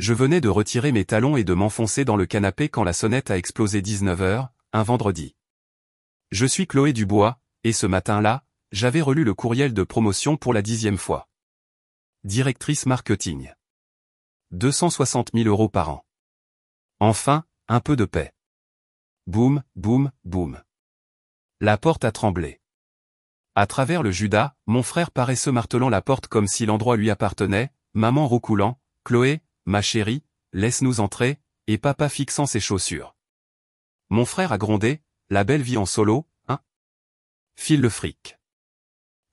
Je venais de retirer mes talons et de m'enfoncer dans le canapé quand la sonnette a explosé 19h, un vendredi. Je suis Chloé Dubois, et ce matin-là, j'avais relu le courriel de promotion pour la 10e fois. Directrice marketing. 260 000 € par an. Enfin, un peu de paix. Boum, boum, boum. La porte a tremblé. À travers le Judas, mon frère paresseux martelant la porte comme si l'endroit lui appartenait, maman roucoulant, Chloé, ma chérie, laisse-nous entrer, et papa fixant ses chaussures. Mon frère a grondé, la belle vie en solo, hein? File le fric.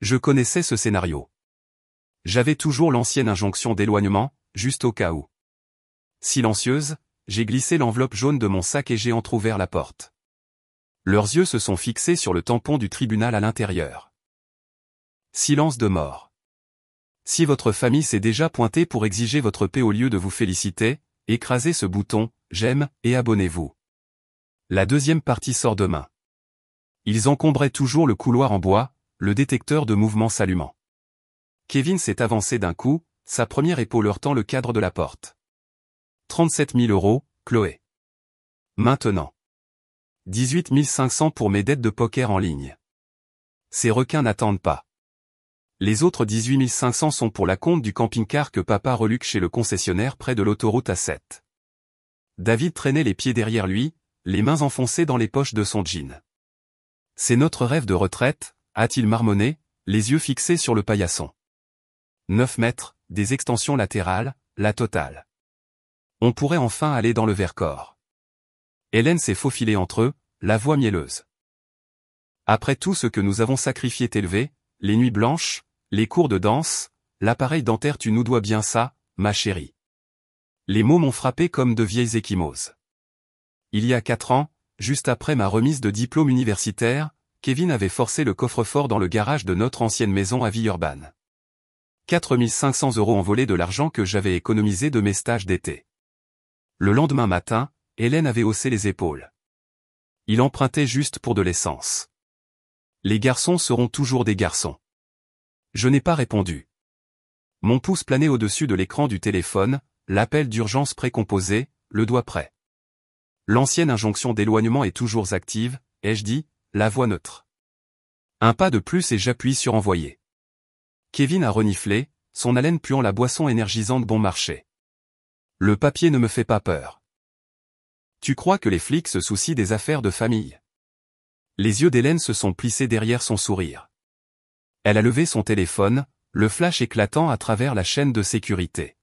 Je connaissais ce scénario. J'avais toujours l'ancienne injonction d'éloignement, juste au cas où. Silencieuse, j'ai glissé l'enveloppe jaune de mon sac et j'ai entrouvert la porte. Leurs yeux se sont fixés sur le tampon du tribunal à l'intérieur. Silence de mort. Si votre famille s'est déjà pointée pour exiger votre paix au lieu de vous féliciter, écrasez ce bouton « J'aime » et abonnez-vous. La deuxième partie sort demain. Ils encombraient toujours le couloir en bois, le détecteur de mouvement s'allumant. Kevin s'est avancé d'un coup, sa première épaule heurtant le cadre de la porte. 37 000 €, Chloé. Maintenant. 18 500 pour mes dettes de poker en ligne. Ces requins n'attendent pas. Les autres 18 500 sont pour la compte du camping-car que papa reluque chez le concessionnaire près de l'autoroute A7. David traînait les pieds derrière lui, les mains enfoncées dans les poches de son jean. C'est notre rêve de retraite, a-t-il marmonné, les yeux fixés sur le paillasson. 9 mètres, des extensions latérales, la totale. On pourrait enfin aller dans le Vercors. Hélène s'est faufilée entre eux, la voix mielleuse. Après tout ce que nous avons sacrifié t'élever, les nuits blanches, les cours de danse, l'appareil dentaire, tu nous dois bien ça, ma chérie. Les mots m'ont frappé comme de vieilles ecchymoses. Il y a 4 ans, juste après ma remise de diplôme universitaire, Kevin avait forcé le coffre-fort dans le garage de notre ancienne maison à Villeurbanne. 4 500 € en volé de l'argent que j'avais économisé de mes stages d'été. Le lendemain matin, Hélène avait haussé les épaules. Il empruntait juste pour de l'essence. Les garçons seront toujours des garçons. Je n'ai pas répondu. Mon pouce planait au-dessus de l'écran du téléphone, l'appel d'urgence précomposé, le doigt prêt. L'ancienne injonction d'éloignement est toujours active, ai-je dit, la voix neutre. Un pas de plus et j'appuie sur envoyer. Kevin a reniflé, son haleine puant la boisson énergisante bon marché. Le papier ne me fait pas peur. Tu crois que les flics se soucient des affaires de famille? Les yeux d'Hélène se sont plissés derrière son sourire. Elle a levé son téléphone, le flash éclatant à travers la chaîne de sécurité.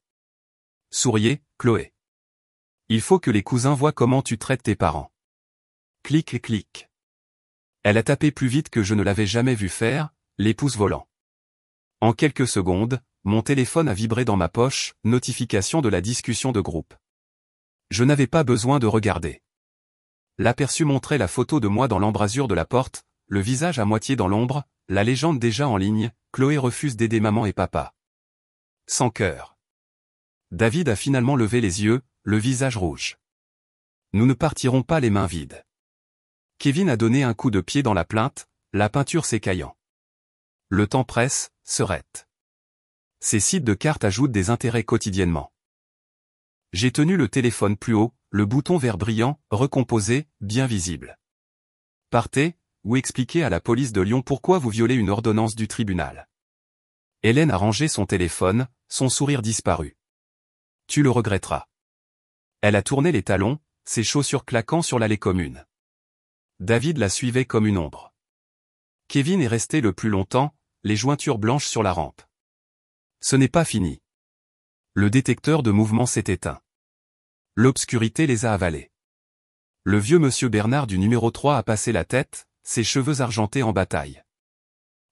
Souriez, Chloé. Il faut que les cousins voient comment tu traites tes parents. Clic et clic. Elle a tapé plus vite que je ne l'avais jamais vu faire, les pouces volants. En quelques secondes, mon téléphone a vibré dans ma poche, notification de la discussion de groupe. Je n'avais pas besoin de regarder. L'aperçu montrait la photo de moi dans l'embrasure de la porte, le visage à moitié dans l'ombre, la légende déjà en ligne, Chloé refuse d'aider maman et papa. Sans cœur. David a finalement levé les yeux, le visage rouge. Nous ne partirons pas les mains vides. Kevin a donné un coup de pied dans la plainte, la peinture s'écaillant. Le temps presse, serette. Ces sites de cartes ajoutent des intérêts quotidiennement. J'ai tenu le téléphone plus haut, le bouton vert brillant, recomposé, bien visible. Partez, ou expliquez à la police de Lyon pourquoi vous violez une ordonnance du tribunal. Hélène a rangé son téléphone, son sourire disparu. Tu le regretteras. Elle a tourné les talons, ses chaussures claquant sur l'allée commune. David la suivait comme une ombre. Kevin est resté le plus longtemps, les jointures blanches sur la rampe. Ce n'est pas fini. Le détecteur de mouvement s'est éteint. L'obscurité les a avalés. Le vieux monsieur Bernard du numéro 3 a passé la tête, ses cheveux argentés en bataille.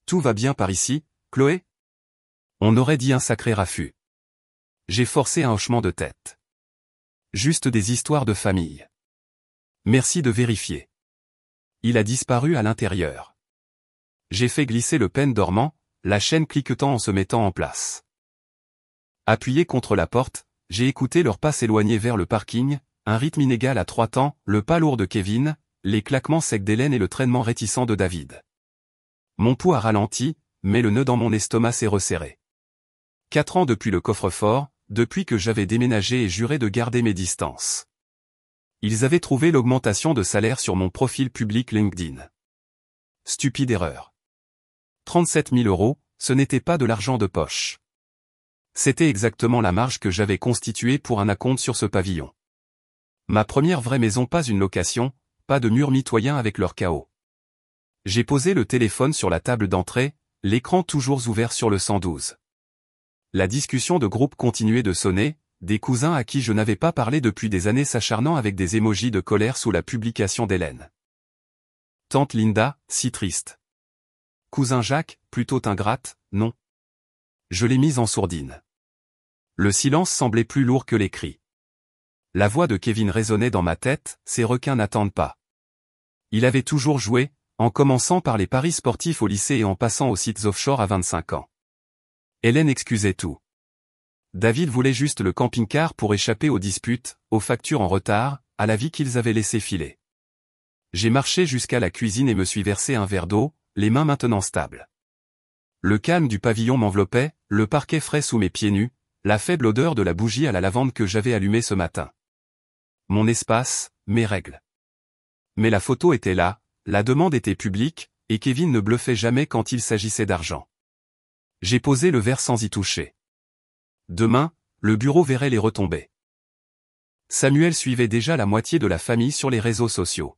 Tout va bien par ici, Chloé? On aurait dit un sacré raffut. J'ai forcé un hochement de tête. Juste des histoires de famille. Merci de vérifier. Il a disparu à l'intérieur. J'ai fait glisser le pen dormant, la chaîne cliquetant en se mettant en place. Appuyé contre la porte, j'ai écouté leurs pas s'éloigner vers le parking, un rythme inégal à 3 temps, le pas lourd de Kevin, les claquements secs d'Hélène et le traînement réticent de David. Mon pouls a ralenti, mais le nœud dans mon estomac s'est resserré. 4 ans depuis le coffre-fort, depuis que j'avais déménagé et juré de garder mes distances. Ils avaient trouvé l'augmentation de salaire sur mon profil public LinkedIn. Stupide erreur. 37 000 €, ce n'était pas de l'argent de poche. C'était exactement la marge que j'avais constituée pour un acompte sur ce pavillon. Ma première vraie maison, pas une location, pas de murs mitoyens avec leur chaos. J'ai posé le téléphone sur la table d'entrée, l'écran toujours ouvert sur le 112. La discussion de groupe continuait de sonner, des cousins à qui je n'avais pas parlé depuis des années s'acharnant avec des émojis de colère sous la publication d'Hélène. Tante Linda, si triste. Cousin Jacques, plutôt ingrate, non. Je l'ai mise en sourdine. Le silence semblait plus lourd que les cris. La voix de Kevin résonnait dans ma tête, ces requins n'attendent pas. Il avait toujours joué, en commençant par les paris sportifs au lycée et en passant aux sites offshore à 25 ans. Hélène excusait tout. David voulait juste le camping-car pour échapper aux disputes, aux factures en retard, à la vie qu'ils avaient laissé filer. J'ai marché jusqu'à la cuisine et me suis versé un verre d'eau, les mains maintenant stables. Le calme du pavillon m'enveloppait, le parquet frais sous mes pieds nus, la faible odeur de la bougie à la lavande que j'avais allumée ce matin. Mon espace, mes règles. Mais la photo était là, la demande était publique, et Kevin ne bluffait jamais quand il s'agissait d'argent. J'ai posé le verre sans y toucher. Demain, le bureau verrait les retombées. Samuel suivait déjà la moitié de la famille sur les réseaux sociaux.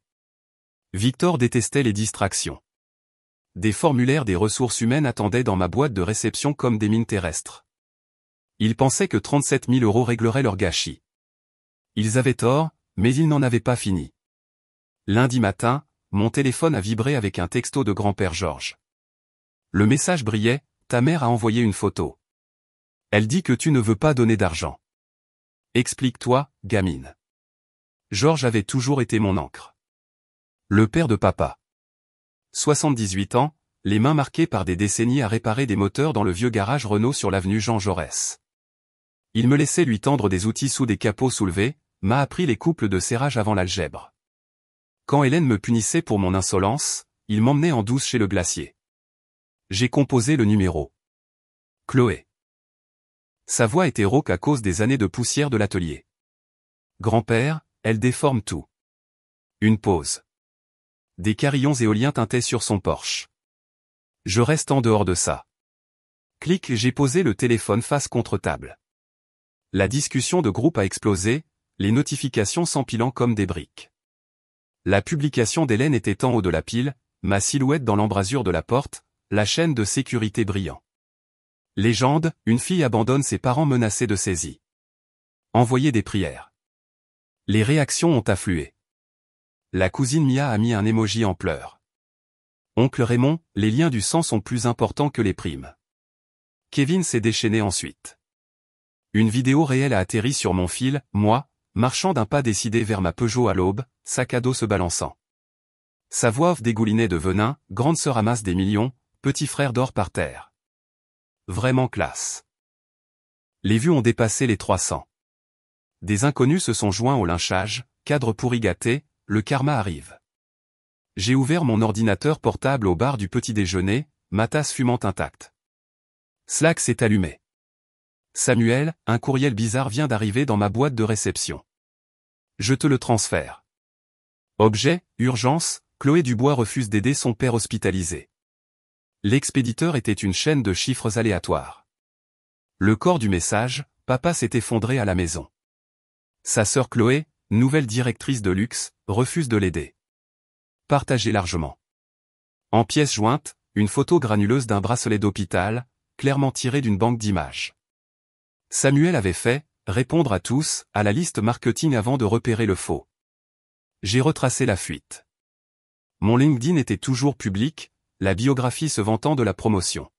Victor détestait les distractions. Des formulaires des ressources humaines attendaient dans ma boîte de réception comme des mines terrestres. Ils pensaient que 37 000 € régleraient leur gâchis. Ils avaient tort, mais ils n'en avaient pas fini. Lundi matin, mon téléphone a vibré avec un texto de grand-père Georges. Le message brillait, ta mère a envoyé une photo. Elle dit que tu ne veux pas donner d'argent. Explique-toi, gamine. Georges avait toujours été mon ancre. Le père de papa. 78 ans, les mains marquées par des décennies à réparer des moteurs dans le vieux garage Renault sur l'avenue Jean Jaurès. Il me laissait lui tendre des outils sous des capots soulevés, m'a appris les couples de serrage avant l'algèbre. Quand Hélène me punissait pour mon insolence, il m'emmenait en douce chez le glacier. J'ai composé le numéro. Chloé. Sa voix était rauque à cause des années de poussière de l'atelier. Grand-père, elle déforme tout. Une pause. Des carillons éoliens tintaient sur son porche. Je reste en dehors de ça. Clic, j'ai posé le téléphone face contre table. La discussion de groupe a explosé, les notifications s'empilant comme des briques. La publication d'Hélène était en haut de la pile, ma silhouette dans l'embrasure de la porte, la chaîne de sécurité brillant. Légende, une fille abandonne ses parents menacés de saisie. Envoyer des prières. Les réactions ont afflué. La cousine Mia a mis un emoji en pleurs. Oncle Raymond, les liens du sang sont plus importants que les primes. Kevin s'est déchaîné ensuite. Une vidéo réelle a atterri sur mon fil, moi, marchant d'un pas décidé vers ma Peugeot à l'aube, sac à dos se balançant. Sa voix off dégoulinait de venin, grande sœur amasse des millions, petit frère dort par terre. Vraiment classe. Les vues ont dépassé les 300. Des inconnus se sont joints au lynchage, cadre pourri gâté, le karma arrive. J'ai ouvert mon ordinateur portable au bar du petit déjeuner, ma tasse fumant intacte. Slack s'est allumé. Samuel, un courriel bizarre vient d'arriver dans ma boîte de réception. Je te le transfère. Objet, urgence, Chloé Dubois refuse d'aider son père hospitalisé. L'expéditeur était une chaîne de chiffres aléatoires. Le corps du message, papa s'est effondré à la maison. Sa sœur Chloé, nouvelle directrice de luxe, refuse de l'aider. Partagez largement. En pièce jointe, une photo granuleuse d'un bracelet d'hôpital, clairement tiré d'une banque d'images. Samuel avait fait, répondre à tous, à la liste marketing avant de repérer le faux. J'ai retracé la fuite. Mon LinkedIn était toujours public, la biographie se vantant de la promotion.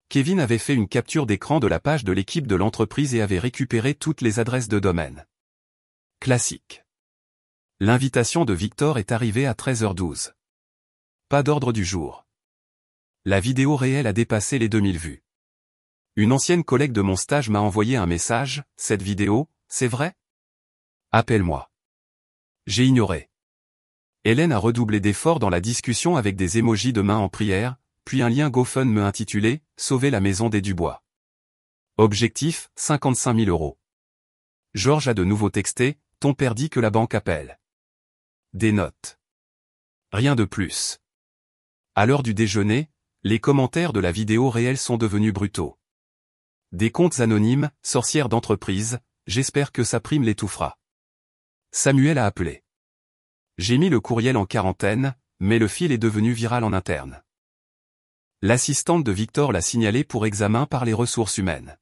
Kevin avait fait une capture d'écran de la page de l'équipe de l'entreprise et avait récupéré toutes les adresses de domaine. Classique. L'invitation de Victor est arrivée à 13h12. Pas d'ordre du jour. La vidéo réelle a dépassé les 2000 vues. Une ancienne collègue de mon stage m'a envoyé un message, cette vidéo, c'est vrai? Appelle-moi. J'ai ignoré. Hélène a redoublé d'efforts dans la discussion avec des émojis de main en prière, puis un lien GoFundMe intitulé « Sauver la maison des Dubois ». Objectif, 55 000 €. Georges a de nouveau texté, ton père dit que la banque appelle. Des notes. Rien de plus. À l'heure du déjeuner, les commentaires de la vidéo réelle sont devenus brutaux. Des comptes anonymes, sorcières d'entreprise, j'espère que sa prime l'étouffera. Samuel a appelé. J'ai mis le courriel en quarantaine, mais le fil est devenu viral en interne. L'assistante de Victor l'a signalé pour examen par les ressources humaines.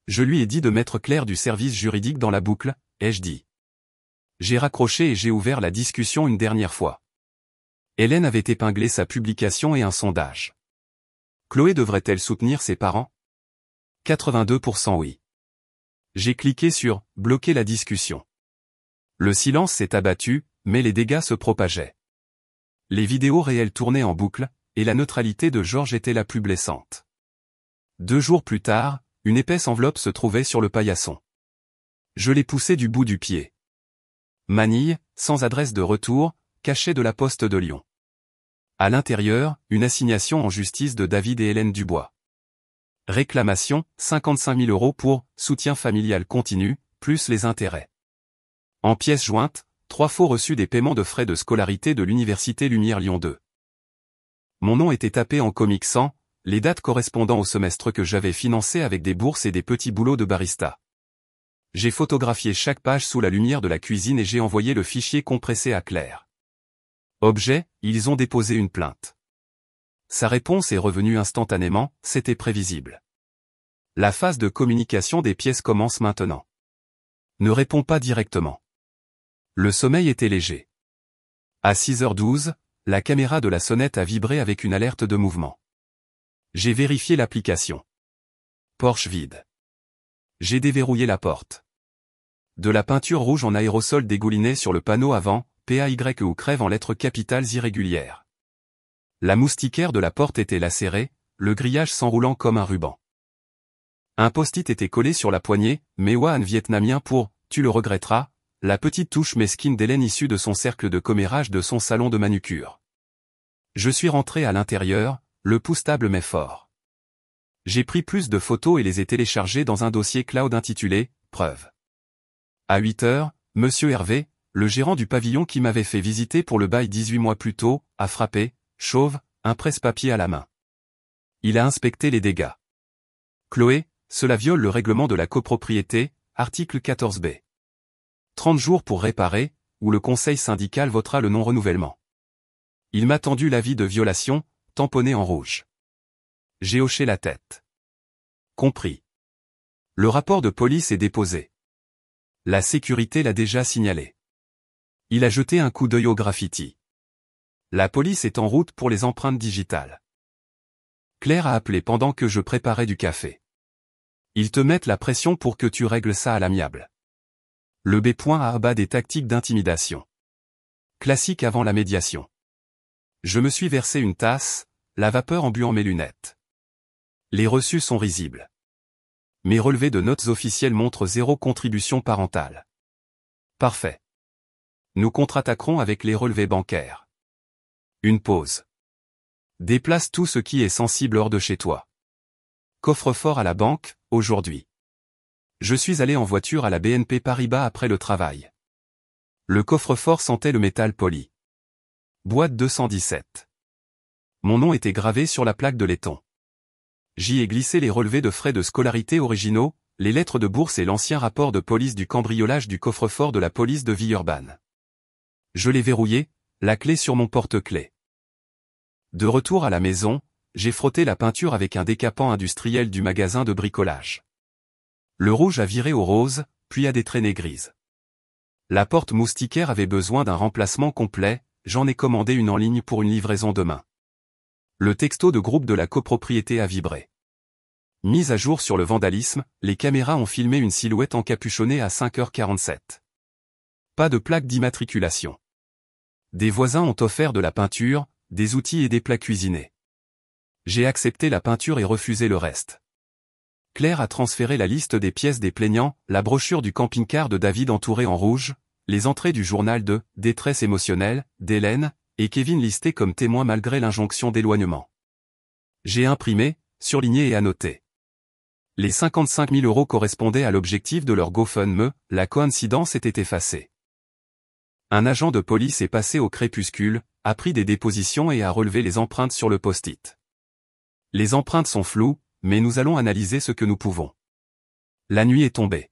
Je lui ai dit de mettre Claire du service juridique dans la boucle, ai-je dit. J'ai raccroché et j'ai ouvert la discussion une dernière fois. Hélène avait épinglé sa publication et un sondage. Chloé devrait-elle soutenir ses parents? 82% oui. J'ai cliqué sur « Bloquer la discussion ». Le silence s'est abattu, mais les dégâts se propageaient. Les vidéos réelles tournaient en boucle, et la neutralité de Georges était la plus blessante. 2 jours plus tard, une épaisse enveloppe se trouvait sur le paillasson. Je l'ai poussée du bout du pied. Manille, sans adresse de retour, cachée de la poste de Lyon. À l'intérieur, une assignation en justice de David et Hélène Dubois. Réclamation, 55 000 € pour « soutien familial continu », plus les intérêts. En pièces jointes, 3 faux reçus des paiements de frais de scolarité de l'Université Lumière Lyon 2. Mon nom était tapé en Comic Sans, les dates correspondant au semestre que j'avais financé avec des bourses et des petits boulots de barista. J'ai photographié chaque page sous la lumière de la cuisine et j'ai envoyé le fichier compressé à Claire. Objet, ils ont déposé une plainte. Sa réponse est revenue instantanément, c'était prévisible. La phase de communication des pièces commence maintenant. Ne réponds pas directement. Le sommeil était léger. À 6h12, la caméra de la sonnette a vibré avec une alerte de mouvement. J'ai vérifié l'application. Porsche vide. J'ai déverrouillé la porte. De la peinture rouge en aérosol dégoulinait sur le panneau avant, PAYE ou crève en lettres capitales irrégulières. La moustiquaire de la porte était lacérée, le grillage s'enroulant comme un ruban. Un post-it était collé sur la poignée, Mewan vietnamien pour « tu le regretteras », la petite touche mesquine d'Hélène issue de son cercle de commérage de son salon de manucure. Je suis rentré à l'intérieur, le pouce stable mais fort. J'ai pris plus de photos et les ai téléchargées dans un dossier cloud intitulé « Preuve ». À 8h, Monsieur Hervé, le gérant du pavillon qui m'avait fait visiter pour le bail 18 mois plus tôt, a frappé, chauve, un presse-papier à la main. Il a inspecté les dégâts. Chloé, cela viole le règlement de la copropriété, article 14b. 30 jours pour réparer, ou le conseil syndical votera le non-renouvellement. Il m'a tendu l'avis de violation, tamponné en rouge. J'ai hoché la tête. Compris. Le rapport de police est déposé. La sécurité l'a déjà signalé. Il a jeté un coup d'œil au graffiti. La police est en route pour les empreintes digitales. Claire a appelé pendant que je préparais du café. Ils te mettent la pression pour que tu règles ça à l'amiable. Le B. a abat des tactiques d'intimidation. Classique avant la médiation. Je me suis versé une tasse, la vapeur embuant mes lunettes. Les reçus sont risibles. Mes relevés de notes officielles montrent 0 contribution parentale. Parfait. Nous contre-attaquerons avec les relevés bancaires. Une pause. Déplace tout ce qui est sensible hors de chez toi. Coffre-fort à la banque, aujourd'hui. Je suis allé en voiture à la BNP Paribas après le travail. Le coffre-fort sentait le métal poli. Boîte 217. Mon nom était gravé sur la plaque de laiton. J'y ai glissé les relevés de frais de scolarité originaux, les lettres de bourse et l'ancien rapport de police du cambriolage du coffre-fort de la police de Villeurbanne. Je l'ai verrouillé, la clé sur mon porte-clés. De retour à la maison, j'ai frotté la peinture avec un décapant industriel du magasin de bricolage. Le rouge a viré au rose, puis à des traînées grises. La porte moustiquaire avait besoin d'un remplacement complet, j'en ai commandé une en ligne pour une livraison demain. Le texto de groupe de la copropriété a vibré. Mise à jour sur le vandalisme, les caméras ont filmé une silhouette encapuchonnée à 5h47. Pas de plaque d'immatriculation. Des voisins ont offert de la peinture, des outils et des plats cuisinés. J'ai accepté la peinture et refusé le reste. Claire a transféré la liste des pièces des plaignants, la brochure du camping-car de David entourée en rouge, les entrées du journal de « détresse émotionnelle » d'Hélène, et Kevin listé comme témoin malgré l'injonction d'éloignement. J'ai imprimé, surligné et annoté. Les 55 000 € correspondaient à l'objectif de leur GoFundMe, la coïncidence était effacée. Un agent de police est passé au crépuscule, a pris des dépositions et a relevé les empreintes sur le post-it. Les empreintes sont floues, mais nous allons analyser ce que nous pouvons. La nuit est tombée.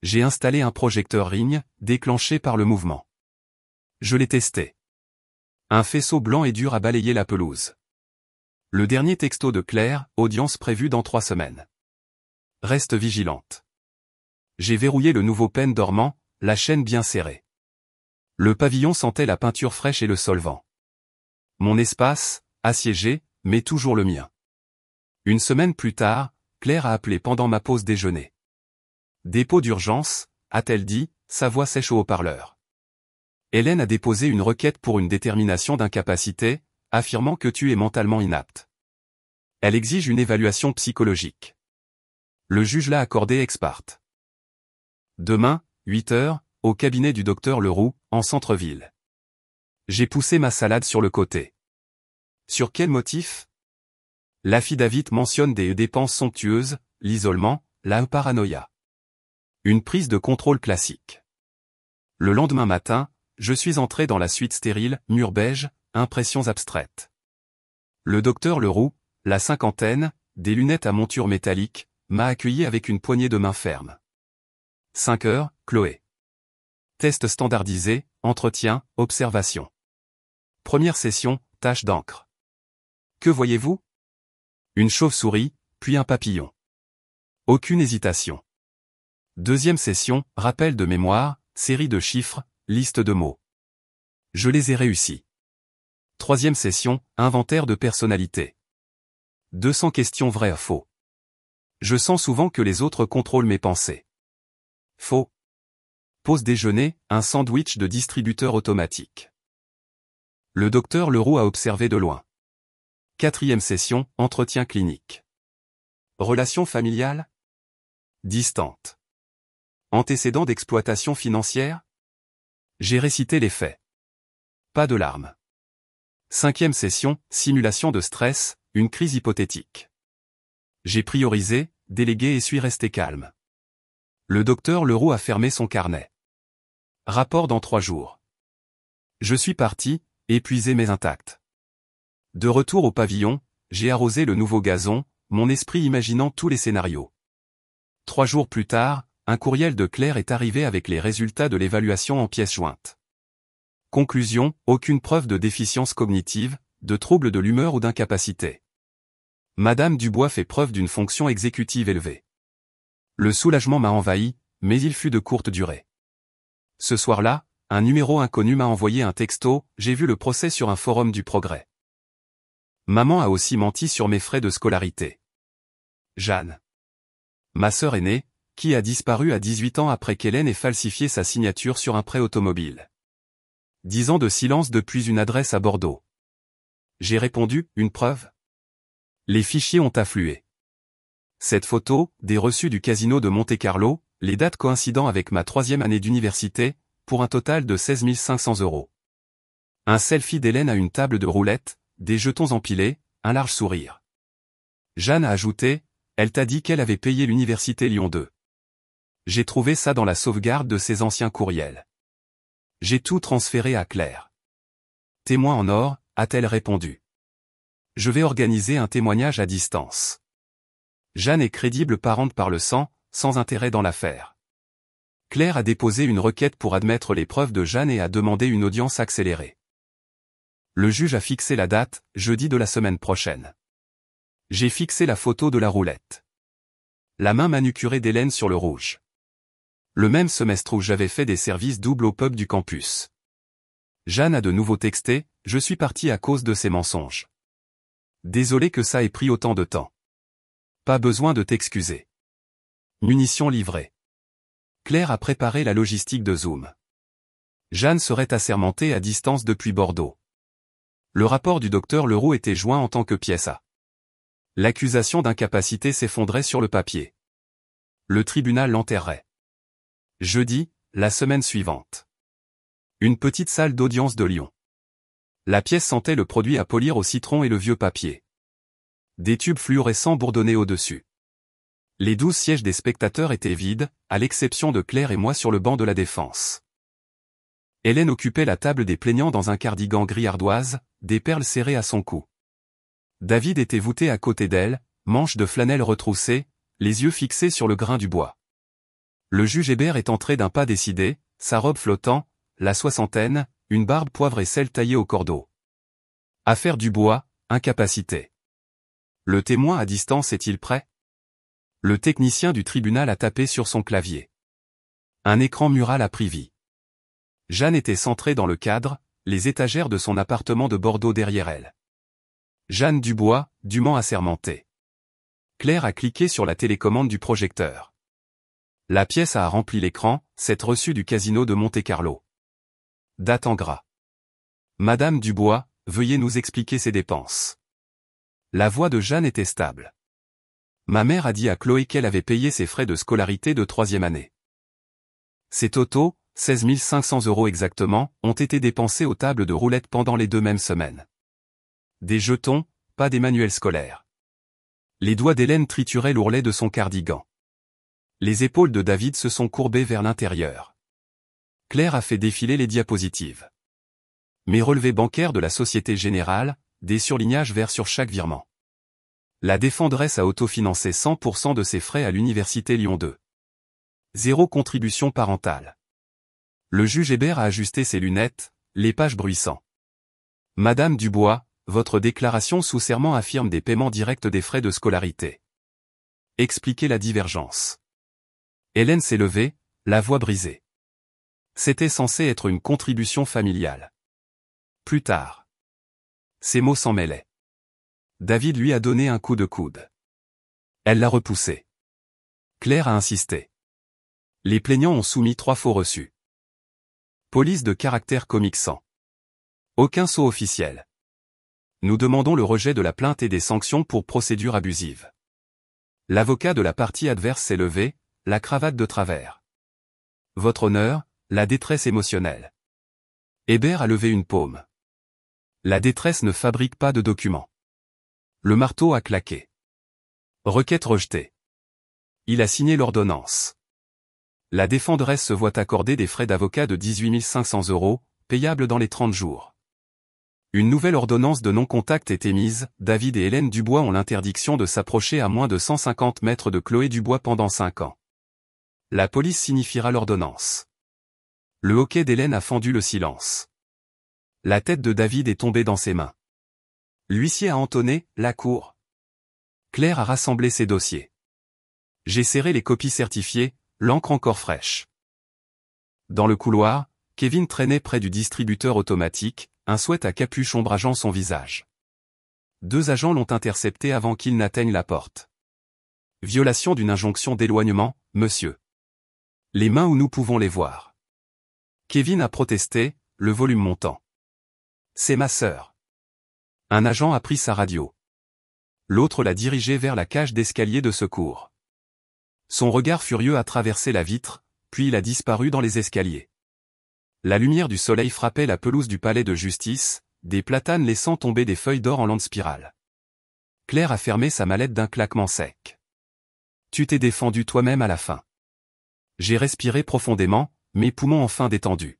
J'ai installé un projecteur Ring, déclenché par le mouvement. Je l'ai testé. Un faisceau blanc et dur a balayé la pelouse. Le dernier texto de Claire, audience prévue dans 3 semaines. Reste vigilante. J'ai verrouillé le nouveau pen dormant, la chaîne bien serrée. Le pavillon sentait la peinture fraîche et le solvant. Mon espace, assiégé, mais toujours le mien. Une semaine plus tard, Claire a appelé pendant ma pause déjeuner. Dépôt d'urgence, a-t-elle dit, sa voix sèche au haut-parleur. Hélène a déposé une requête pour une détermination d'incapacité, affirmant que tu es mentalement inapte. Elle exige une évaluation psychologique. Le juge l'a accordé ex parte. Demain, 8 h, au cabinet du docteur Leroux, en centre-ville. J'ai poussé ma salade sur le côté. Sur quel motif? L'affidavit mentionne des dépenses somptueuses, l'isolement, la paranoïa. Une prise de contrôle classique. Le lendemain matin, je suis entré dans la suite stérile, mur beige, impressions abstraites. Le docteur Leroux, la cinquantaine, des lunettes à monture métallique, m'a accueilli avec une poignée de main ferme. 5 h, Chloé. Test standardisé, entretien, observation. Première session, tache d'encre. Que voyez-vous? Une chauve-souris, puis un papillon. Aucune hésitation. Deuxième session, rappel de mémoire, série de chiffres, liste de mots. Je les ai réussis. Troisième session, inventaire de personnalité. 200 questions vraies à faux. Je sens souvent que les autres contrôlent mes pensées. Faux. Pause déjeuner, un sandwich de distributeur automatique. Le docteur Leroux a observé de loin. Quatrième session, entretien clinique. Relation familiale? Distante. Antécédent d'exploitation financière? J'ai récité les faits. Pas de larmes. Cinquième session, simulation de stress, une crise hypothétique. J'ai priorisé, délégué et suis resté calme. Le docteur Leroux a fermé son carnet. Rapport dans 3 jours. Je suis parti, épuisé mais intact. De retour au pavillon, j'ai arrosé le nouveau gazon, mon esprit imaginant tous les scénarios. 3 jours plus tard, un courriel de Claire est arrivé avec les résultats de l'évaluation en pièces jointes. Conclusion, aucune preuve de déficience cognitive, de trouble de l'humeur ou d'incapacité. Madame Dubois fait preuve d'une fonction exécutive élevée. Le soulagement m'a envahi, mais il fut de courte durée. Ce soir-là, un numéro inconnu m'a envoyé un texto, j'ai vu le procès sur un forum du Progrès. Maman a aussi menti sur mes frais de scolarité. Jeanne. Ma sœur aînée, qui a disparu à 18 ans après qu'Hélène ait falsifié sa signature sur un prêt automobile. 10 ans de silence depuis une adresse à Bordeaux. J'ai répondu, une preuve? Les fichiers ont afflué. Cette photo, des reçus du casino de Monte-Carlo, les dates coïncidant avec ma 3e année d'université, pour un total de 16 500 €. Un selfie d'Hélène à une table de roulette, des jetons empilés, un large sourire. Jeanne a ajouté, elle t'a dit qu'elle avait payé l'université Lyon 2. J'ai trouvé ça dans la sauvegarde de ses anciens courriels. J'ai tout transféré à Claire. Témoin en or, a-t-elle répondu. Je vais organiser un témoignage à distance. Jeanne est crédible parente par le sang, sans intérêt dans l'affaire. Claire a déposé une requête pour admettre les preuves de Jeanne et a demandé une audience accélérée. Le juge a fixé la date, jeudi de la semaine prochaine. J'ai fixé la photo de la roulette. La main manucurée d'Hélène sur le rouge. Le même semestre où j'avais fait des services doubles au pub du campus. Jeanne a de nouveau texté, je suis parti à cause de ces mensonges. Désolé que ça ait pris autant de temps. Pas besoin de t'excuser. Munitions livrées. Claire a préparé la logistique de Zoom. Jeanne serait assermentée à distance depuis Bordeaux. Le rapport du docteur Leroux était joint en tant que pièce A. L'accusation d'incapacité s'effondrait sur le papier. Le tribunal l'enterrait. Jeudi, la semaine suivante. Une petite salle d'audience de Lyon. La pièce sentait le produit à polir au citron et le vieux papier. Des tubes fluorescents bourdonnaient au-dessus. Les 12 sièges des spectateurs étaient vides, à l'exception de Claire et moi sur le banc de la défense. Hélène occupait la table des plaignants dans un cardigan gris ardoise, des perles serrées à son cou. David était voûté à côté d'elle, manches de flanelle retroussées, les yeux fixés sur le grain du bois. Le juge Hébert est entré d'un pas décidé, sa robe flottant, la soixantaine, une barbe poivre et sel taillée au cordeau. Affaire Dubois, incapacité. Le témoin à distance est-il prêt? Le technicien du tribunal a tapé sur son clavier. Un écran mural a pris vie. Jeanne était centrée dans le cadre, les étagères de son appartement de Bordeaux derrière elle. Jeanne Dubois, dûment assermentée. Claire a cliqué sur la télécommande du projecteur. La pièce a rempli l'écran, cette reçue du casino de Monte-Carlo. Date en gras. Madame Dubois, veuillez nous expliquer ses dépenses. La voix de Jeanne était stable. Ma mère a dit à Chloé qu'elle avait payé ses frais de scolarité de 3e année. Ces totaux, 16 500 € exactement, ont été dépensés aux tables de roulette pendant les 2 mêmes semaines. Des jetons, pas des manuels scolaires. Les doigts d'Hélène trituraient l'ourlet de son cardigan. Les épaules de David se sont courbées vers l'intérieur. Claire a fait défiler les diapositives. Mes relevés bancaires de la Société Générale, des surlignages verts sur chaque virement. La défendresse a autofinancé 100% de ses frais à l'Université Lyon 2. 0 contribution parentale. Le juge Hébert a ajusté ses lunettes, les pages bruissant. Madame Dubois, votre déclaration sous serment affirme des paiements directs des frais de scolarité. Expliquez la divergence. Hélène s'est levée, la voix brisée. C'était censé être une contribution familiale. Plus tard. Ses mots s'en mêlaient. David lui a donné un coup de coude. Elle l'a repoussé. Claire a insisté. Les plaignants ont soumis 3 faux reçus. Police de caractère comique sans. Aucun sceau officiel. Nous demandons le rejet de la plainte et des sanctions pour procédure abusive. L'avocat de la partie adverse s'est levé, la cravate de travers. Votre honneur, la détresse émotionnelle. Hébert a levé une paume. La détresse ne fabrique pas de documents. Le marteau a claqué. Requête rejetée. Il a signé l'ordonnance. La défenderesse se voit accorder des frais d'avocat de 18 500 €, payables dans les 30 jours. Une nouvelle ordonnance de non-contact est émise, David et Hélène Dubois ont l'interdiction de s'approcher à moins de 150 mètres de Chloé Dubois pendant 5 ans. La police signifiera l'ordonnance. Le hoquet d'Hélène a fendu le silence. La tête de David est tombée dans ses mains. L'huissier a entonné « la cour ». Claire a rassemblé ses dossiers. J'ai serré les copies certifiées, l'encre encore fraîche. Dans le couloir, Kevin traînait près du distributeur automatique, un sweat à capuche ombrageant son visage. 2 agents l'ont intercepté avant qu'il n'atteigne la porte. Violation d'une injonction d'éloignement, monsieur. Les mains où nous pouvons les voir. Kevin a protesté, le volume montant. C'est ma sœur. Un agent a pris sa radio. L'autre l'a dirigé vers la cage d'escalier de secours. Son regard furieux a traversé la vitre, puis il a disparu dans les escaliers. La lumière du soleil frappait la pelouse du palais de justice, des platanes laissant tomber des feuilles d'or en lente spirale. Claire a fermé sa mallette d'un claquement sec. Tu t'es défendu toi-même à la fin. J'ai respiré profondément, mes poumons enfin détendus.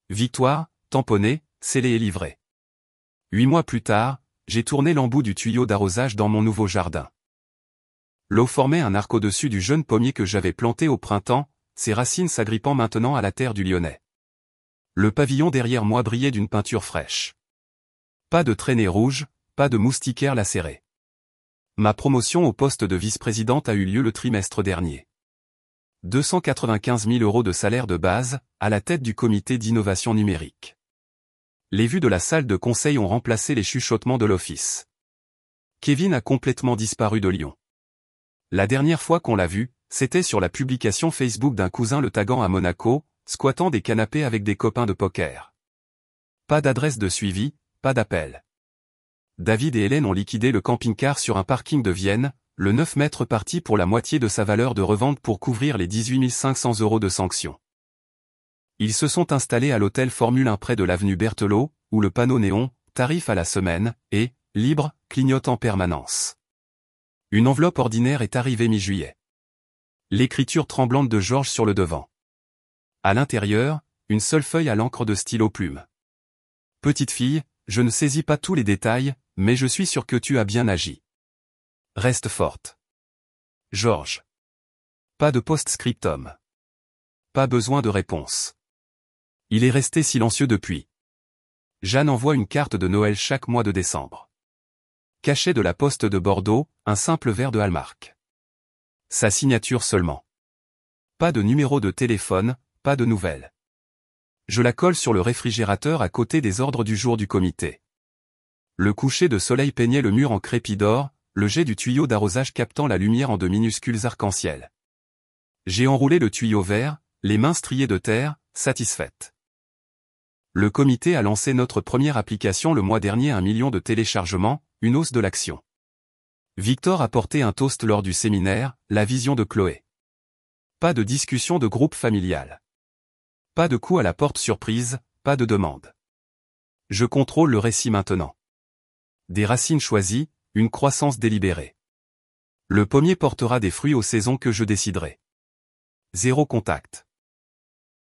Victoire, tamponnée, scellée et livrée. 8 mois plus tard, j'ai tourné l'embout du tuyau d'arrosage dans mon nouveau jardin. L'eau formait un arc au-dessus du jeune pommier que j'avais planté au printemps, ses racines s'agrippant maintenant à la terre du Lyonnais. Le pavillon derrière moi brillait d'une peinture fraîche. Pas de traînées rouges, pas de moustiquaires lacérés. Ma promotion au poste de vice-présidente a eu lieu le trimestre dernier. 295 000 € de salaire de base, à la tête du comité d'innovation numérique. Les vues de la salle de conseil ont remplacé les chuchotements de l'office. Kevin a complètement disparu de Lyon. La dernière fois qu'on l'a vu, c'était sur la publication Facebook d'un cousin le taguant à Monaco, squattant des canapés avec des copains de poker. Pas d'adresse de suivi, pas d'appel. David et Hélène ont liquidé le camping-car sur un parking de Vienne, le 9 mètres parti pour la moitié de sa valeur de revente pour couvrir les 18 500 € de sanctions. Ils se sont installés à l'hôtel Formule 1 près de l'avenue Berthelot, où le panneau néon, tarif à la semaine, et, libre, clignote en permanence. Une enveloppe ordinaire est arrivée mi-juillet. L'écriture tremblante de Georges sur le devant. À l'intérieur, une seule feuille à l'encre de stylo plume. Petite fille, je ne saisis pas tous les détails, mais je suis sûr que tu as bien agi. Reste forte. Georges. Pas de post-scriptum. Pas besoin de réponse. Il est resté silencieux depuis. Jeanne envoie une carte de Noël chaque mois de décembre. Cachet de la poste de Bordeaux, un simple verre de Hallmark. Sa signature seulement. Pas de numéro de téléphone, pas de nouvelles. Je la colle sur le réfrigérateur à côté des ordres du jour du comité. Le coucher de soleil peignait le mur en crépi d'or, le jet du tuyau d'arrosage captant la lumière en de minuscules arcs-en-ciel. J'ai enroulé le tuyau vert, les mains striées de terre, satisfaite. Le comité a lancé notre première application le mois dernier, 1 million de téléchargements, une hausse de l'action. Victor a porté un toast lors du séminaire, la vision de Chloé. Pas de discussion de groupe familial. Pas de coup à la porte surprise, pas de demande. Je contrôle le récit maintenant. Des racines choisies, une croissance délibérée. Le pommier portera des fruits aux saisons que je déciderai. Zéro contact.